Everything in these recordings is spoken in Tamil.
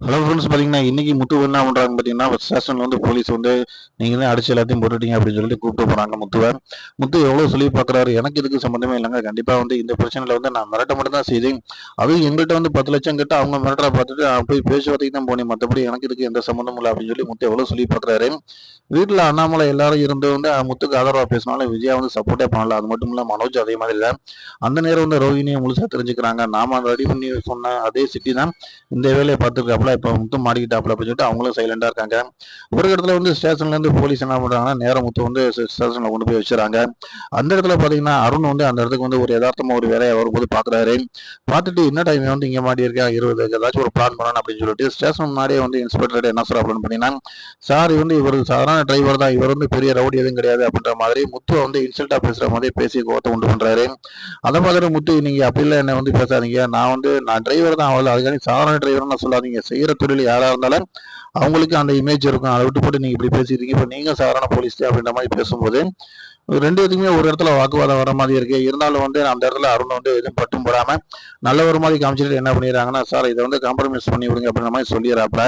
ஹலோ ஃப்ரெண்ட்ஸ் பார்த்தீங்கன்னா, இன்னைக்கு முத்து என்ன பண்றாங்கன்னு பார்த்தீங்கன்னா, ஸ்டேஷன்ல வந்து போலீஸ் வந்து நீங்க தான் அடிச்சு எல்லாத்தையும் போட்டுட்டீங்க அப்படின்னு சொல்லிட்டு கூப்பிட்டு போறாங்க முத்துவ. முத்து எவ்வளோ சொல்லி பார்க்குறாரு, எனக்கு இதுக்கு சம்மந்தமே இல்லைங்க. கண்டிப்பா வந்து இந்த பிரச்சனையில வந்து நான் மிரட்ட மட்டும் தான் செய்தேன். அதுவும் எங்கள்ட்ட வந்து 10,00,000 கேட்டு அவங்க மிரட்டற பார்த்துட்டு நான் போய் பேச்சுவார்த்தைக்கு தான் போனேன். மத்தபடி எனக்கு இதுக்கு எந்த சம்மந்தமும் இல்ல அப்படின்னு சொல்லி முத்து எவ்வளோ சொல்லி பார்க்குறாரு. வீட்ல அண்ணாமலை எல்லாரும் இருந்து வந்து முத்துக்கு ஆதரவா பேசினாலும் விஜயா வந்து சப்போர்ட்டே பண்ணல. அது மட்டும் இல்ல மனோஜ் அதே மாதிரி தான். அந்த நேரம் வந்து ரோஹிணியை முழுசா தெரிஞ்சுக்கிறாங்க. நாம ரெடி பண்ணி சொன்ன அதே சிட்டி தான் இந்த வேலையை பார்த்துருக்காப்புல. இப்போ முத்து மாட்டிக்கிட்டாப்புல அப்படின்னு சொல்லிட்டு அவங்களும் சைலண்டா இருக்காங்க. ஒரு இடத்துல வந்து ஸ்டேஷன்ல இருந்து போலீஸ் என்ன பண்றாங்கன்னா, நேரா முத்து வந்து ஸ்டேஷன்ல கொண்டு போய் வச்சுறாங்க. அந்த இடத்துல பாத்தீங்கன்னா அருண் வந்து அந்த இடத்துக்கு வந்து ஒரு யதார்த்தமா ஒரு வேலையை வரும்போது பாக்குறாரு. பார்த்துட்டு என்னடா இவன் வந்து இங்க மாட்டி இருக்கா, 20 ஏதாச்சும் ஒரு பிளான் பண்ணணும் அப்படின்னு சொல்லிட்டு ஸ்டேஷன் முன்னாடியே வந்து இன்ஸ்பெக்டர் என்ன சொல்றாருன்னு பாத்தீங்கன்னா, சார் வந்து இவர் சாதாரண டிரைவர் தான், இவர் வந்து பெரிய ரவுடி எதுவும் கிடையாது அப்படின்ற மாதிரி முத்து வந்து இன்சல்ட்டா பேசுற மாதிரி பேசி கோவத்தை உண்டு பண்றாரு. அதை பார்த்துட்டு முத்து, நீங்க அப்படிலாம் என்ன வந்து பேசாதீங்க, நான் டிரைவர் தான், அவ்வளோ அதுக்காண்டி சாதாரண டிரைவர்னு சொல்லாதீங்க, செய்யற தொழில் யாரா இருந்தாலும் அவங்களுக்கு அந்த இமேஜ் இருக்கும், அதை விட்டு போட்டு நீங்க இப்படி பேசிருக்கீங்க, இப்போ நீங்க சாதாரண போலீஸ் அப்படின்ற மாதிரி பேசும்போது 2 பேத்துக்குமே ஒரு இடத்துல வாக்குவாதம் வர மாதிரி இருக்கு. இருந்தாலும் வந்து அந்த இடத்துல அருண் வந்து எதுவும் பட்டும் போடாம நல்ல ஒரு மாதிரி காமிச்சிட்டு என்ன பண்ணிடுறாங்கன்னா, சார் இதை வந்து காம்ப்ரமைஸ் பண்ணி விடுங்க அப்படின்ற மாதிரி சொல்லிடுறாப்புல.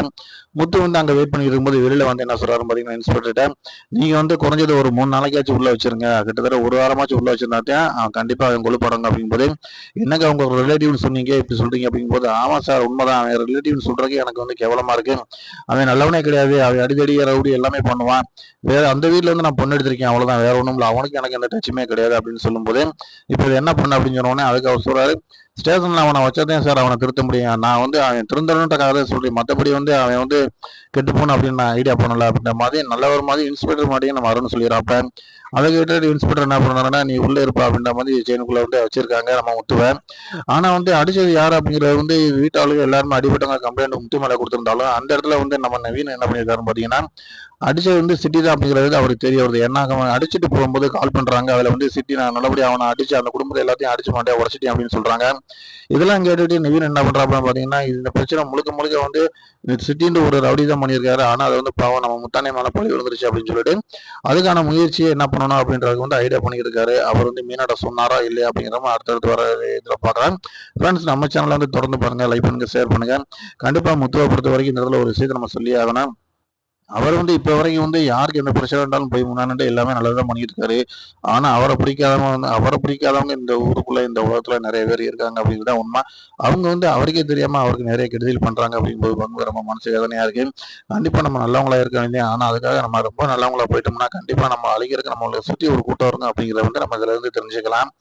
முத்து வந்து அங்க வெயிட் பண்ணி இருக்கும்போது வெளியில வந்து என்ன சொல்றாரு பாத்தீங்கன்னா இன்ஸ்பெக்டர்கிட்ட, நீங்க வந்து குறைஞ்சது ஒரு 3 நாளைக்காச்சும் உள்ள வச்சிருங்க, கிட்டத்தட்ட ஒரு வாரமாச்சும் உள்ள வச்சிருந்தாத்தான் கண்டிப்பா அவன் கொழுப்படங்க அப்படிங்கும்போது, என்னங்க உங்க ரிலேட்டிவ்னு சொன்னீங்க இப்படி சொல்றீங்க அப்படிங்கும்போது, ஆமா சார் உண்மைதான், அவன் ரிலேட்டிவ்னு சொல்றதுக்கு எனக்கு வந்து கேவலமா இருக்கு, அவன் நல்லவனே கிடையாது, அவன் அடிதடி ரவுடி எல்லாமே பண்ணுவான், வேற அந்த வீட்ல இருந்து நான் பொண்ணு எடுத்திருக்கேன் அவ்வளவுதான், வேற ஒண்ணும் இல்ல, அவனுக்கு எனக்கு எந்த டச்சுமே கிடையாது அப்படின்னு சொல்லும்போது, இப்போ இது என்ன பண்ண அப்படின்னு சொன்ன உடனே அதுக்கு அவர் சொல்றாரு, ஸ்டேஷன்ல அவனை வச்சதையும் சார் அவனை திருத்த முடியும், நான் வந்து அவன் திருந்தணுன்றக்காக தான் சொல்றேன், மற்றபடி வந்து அவன் வந்து கெட்டு போகணும் அப்படின்னு நான் ஐடியா பண்ணல அப்படின்ற மாதிரி நல்ல ஒரு மாதிரி இன்ஸ்பெக்டர் மாதிரியும் நம்ம அருண் சொல்லிடுறாப்ப. அதை கேட்டு இன்ஸ்பெக்டர் என்ன பண்ணாருன்னா, நீ உள்ள இருப்பா அப்படின்ற மாதிரி செயினுக்குள்ள வந்து வச்சிருக்காங்க நம்ம முத்துவை. ஆனா வந்து அடிச்சது யாரு அப்படிங்கிறது வந்து வீட்டாளுங்க எல்லாருமே அடிபட்டவங்க கம்ப்ளைண்ட் முத்து மேல கொடுத்திருந்தாலும் அந்த இடத்துல வந்து நம்ம நவீன் என்ன பண்ணியிருக்காருன்னு பாத்தீங்கன்னா, அடிச்சது வந்து சிட்டி தான் அப்படிங்கிறது அவருக்கு தெரிய வருது. ஏன்னா அவன் அடிச்சுட்டு போகும்போது கால் பண்றாங்க, அதுல வந்து சிட்டி நான் நல்லபடியா அவனை அடிச்சு அந்த குடும்பத்தை எல்லாத்தையும் அடிச்சு மாட்டேன் உடச்சிட்டேன் அப்படின்னு சொல்றாங்க. இதெல்லாம் கேட்டுட்டு நிவின் என்ன பண்றாப்புல பாத்தீங்கன்னா, இந்த பிரச்சனை முழுக்க முழுக்க வந்து சிட்டின்ற ஒரு ரவுடி தான் பண்ணியிருக்காரு, ஆனா அது வந்து பாவம் நம்ம முத்தானே மேல பழி விழுந்துருச்சு அப்படின்னு சொல்லிட்டு அதுக்கான முயற்சியை என்ன பண்ணணும் அப்படின்றது வந்து ஐடியா பண்ணிட்டு இருக்காரு. அவர் வந்து மீனாட்ட சொன்னாரா இல்லையா அப்படிங்கிற மாதிரி அடுத்தடுத்து வர இதுல பார்க்கலாம். ஃப்ரெண்ட்ஸ், நம்ம சேனலை வந்து தொடர்ந்து பாருங்க, லைக் பண்ணுங்க, ஷேர் பண்ணுங்க. கண்டிப்பா முத்துவை பொறுத்த வரைக்கும் இந்த இடத்துல ஒரு விஷயத்தை நம்ம சொல்லி ஆகணும். அவர் வந்து இப்ப வரைக்கும் வந்து யாருக்கு எந்த பிரச்சனை இருந்தாலும் போய் முன்னாடி எல்லாமே நல்லதான் பண்ணிட்டு இருக்காரு. ஆனா அவரை பிடிக்காதவங்க இந்த ஊருக்குள்ள இந்த உலகத்துல நிறைய பேர் இருக்காங்க அப்படிங்கிறது உண்மை. அவங்க வந்து அவருக்கே தெரியாம அவருக்கு நிறைய கெடுதல் பண்றாங்க அப்படிங்கும்போது வந்து ரொம்ப மனசு வேதனையா இருக்கு. கண்டிப்பா நம்ம நல்லவங்களா இருக்க வேண்டிய, ஆனா அதுக்காக நம்ம ரொம்ப நல்லவங்களா போயிட்டோம்னா கண்டிப்பா நம்ம அழிக்கிறதுக்கு நம்மளை சுத்தி ஒரு கூட்டம் இருக்கும் அப்படிங்கிறத வந்து நம்ம இதுல இருந்து தெரிஞ்சுக்கலாம்.